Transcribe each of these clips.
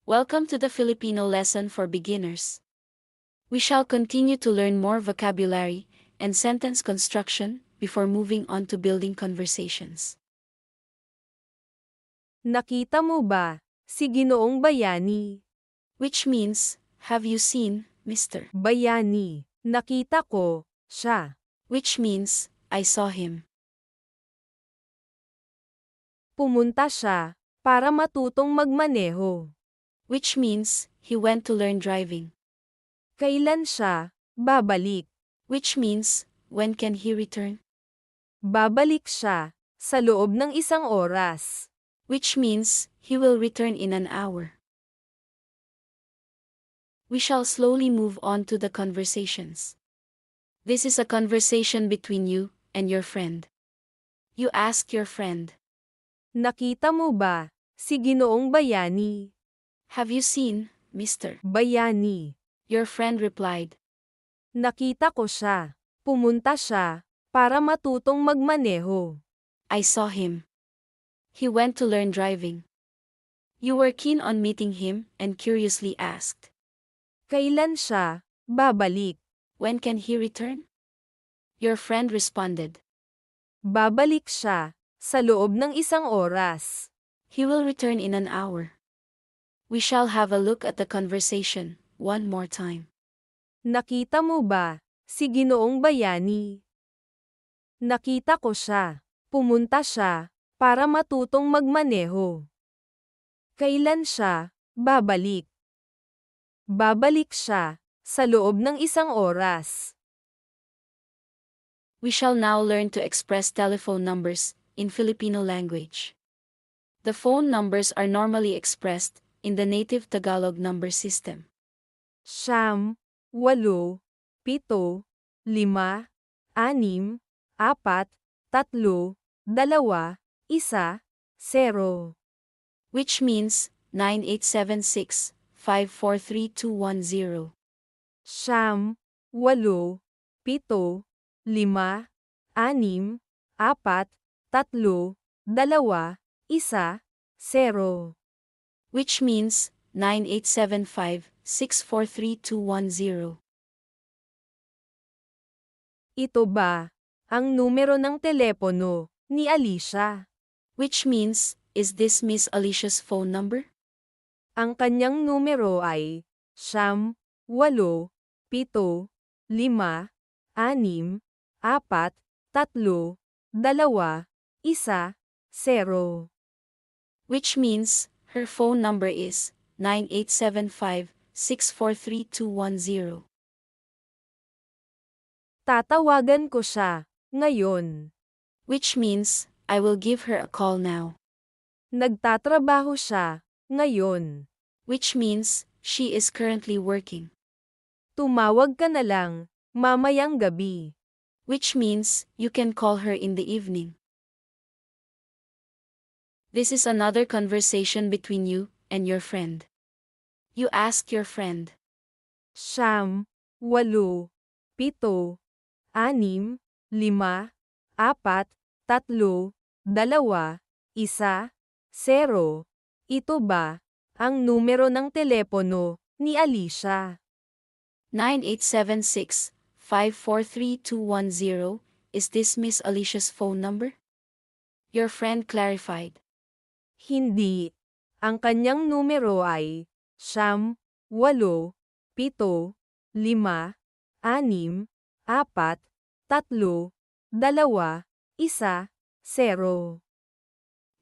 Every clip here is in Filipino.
Welcome to the Filipino lesson for beginners. We shall continue to learn more vocabulary and sentence construction before moving on to building conversations. Nakita mo ba si Ginoong Bayani? Which means, have you seen, Mr. Bayani. Nakita ko siya. Which means, I saw him. Pumunta siya para matutong magmaneho. Which means, he went to learn driving. Kailan siya babalik? Which means, when can he return? Babalik siya sa loob ng isang oras. Which means, he will return in an hour. We shall slowly move on to the conversations. This is a conversation between you and your friend. You ask your friend, Nakita mo ba si Ginoong Bayani? have you seen, Mr. Bayani. Your friend replied, Nakita ko siya. Pumunta siya para matutong magmaneho. I saw him. He went to learn driving. You were keen on meeting him and curiously asked, Kailan siya babalik? when can he return? Your friend responded, Babalik siya sa loob ng isang oras. he will return in an hour. We shall have a look at the conversation one more time. Nakita mo ba si Ginoong Bayani? Nakita ko siya. Pumunta siya para matutong magmaneho. Kailan siya babalik? Babalik siya sa loob ng isang oras. We shall now learn to express telephone numbers in Filipino language. The phone numbers are normally expressed in the native Tagalog number system. 9, 8, 7, 5, 6, 4, 3, 2, 1, 0. Which means 9876-543-210. 9, 8, 7, 5, 6, 4, 3, 2, 1, 0. Which means 9875-643-210. Ito ba ang numero ng telepono ni Alicia? Which means, is this Miss Alicia's phone number? Ang kanyang numero ay 9, 8, 7, 5, 6, 4, 3, 2, 1, 0. Which means, her phone number is 9875-643-210. Tatawagan ko siya ngayon. Which means, I will give her a call now. Nagtatrabaho siya ngayon. Which means, she is currently working. Tumawag ka na lang mamayang gabi. Which means, you can call her in the evening. This is another conversation between you and your friend. You ask your friend, 9, 8, 7, 6, 5, 4, 3, 2, 1, 0. Ito ba ang numero ng telepono ni Alicia? 9876-543-210. Is this Miss Alicia's phone number? Your friend clarified. Hindi. Ang kanyang numero ay 9, 8, 7, 5, 6, 4, 3, 2, 1, 0.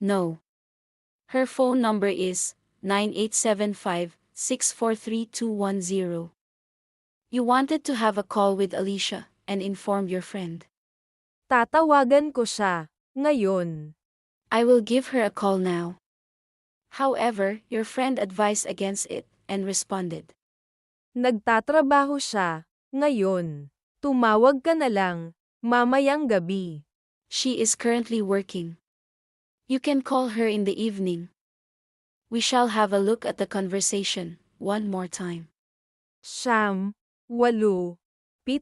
No. Her phone number is 9875-643-210. You wanted to have a call with Alicia and inform your friend. Tatawagan ko siya ngayon. I will give her a call now. However, your friend advised against it and responded. Nagtatrabaho siya ngayon. Tumawag ka na lang mamayang gabi. She is currently working. You can call her in the evening. We shall have a look at the conversation one more time. 9, 8,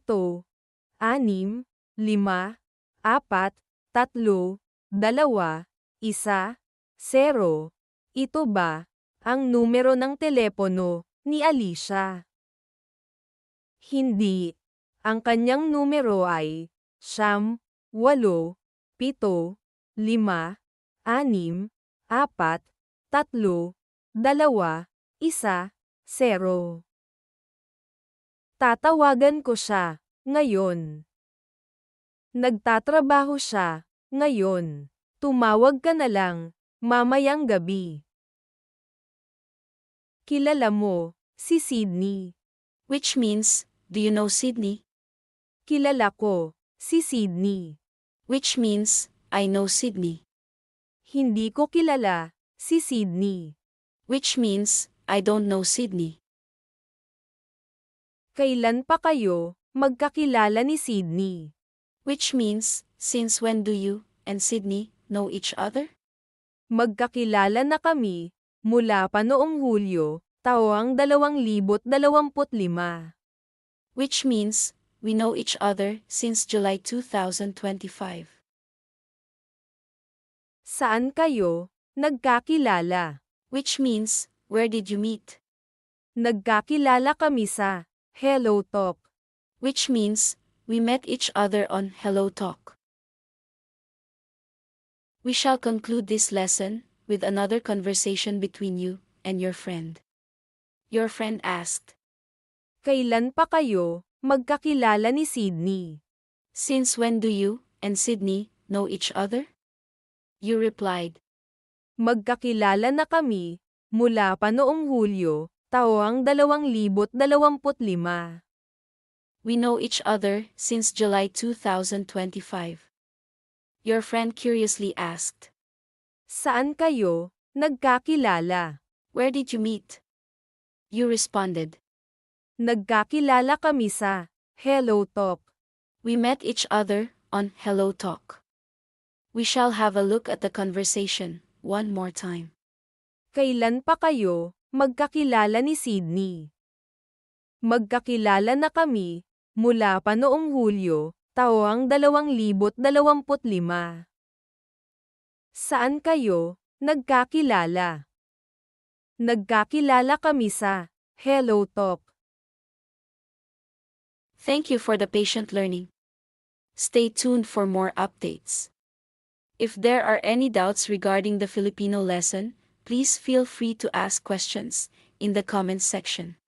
7, 6, 5, 4, 3, 2, 1, 0. Ito ba Ang numero ng telepono ni Alicia. Hindi. Ang kanyang numero ay 9, 8, 7, 5, 6, 4, 3, 2, 1, 0. Tatawagan ko siya ngayon. Nagtatrabaho siya ngayon. Tumawag ka na lang mamayang gabi. Kilala mo si Sydney. Which means, do you know Sydney? Kilala ko si Sydney. Which means, I know Sydney. Hindi ko kilala si Sydney. Which means, I don't know Sydney. Kailan pa kayo magkakilala ni Sydney? Which means, since when do you and Sydney know each other? Magkakilala na kami mula pa noong Hulyo, taong 2025. Which means, we know each other since July 2025. Saan kayo nagkakilala? Which means, where did you meet? Nagkakilala kami sa Hello Talk. Which means, we met each other on Hello Talk. We shall conclude this lesson with another conversation between you and your friend. Your friend asked, Kailan pa kayo magkakilala ni Sydney? since when do you and Sydney know each other? You replied, Magkakilala na kami mula pa noong Hulyo, taong 2025. we know each other since July 2025. Your friend curiously asked, Saan kayo nagkakilala? where did you meet? You responded, Nagkakilala kami sa Hello Talk. we met each other on Hello Talk. We shall have a look at the conversation one more time. Kailan pa kayo magkakilala ni Sydney? Magkakilala na kami mula pa noong Hulyo, taong 2025. Saan kayo nagkakilala? Nagkakilala kami sa Hello Talk. Thank you for the patient learning. Stay tuned for more updates. If there are any doubts regarding the Filipino lesson, please feel free to ask questions in the comments section.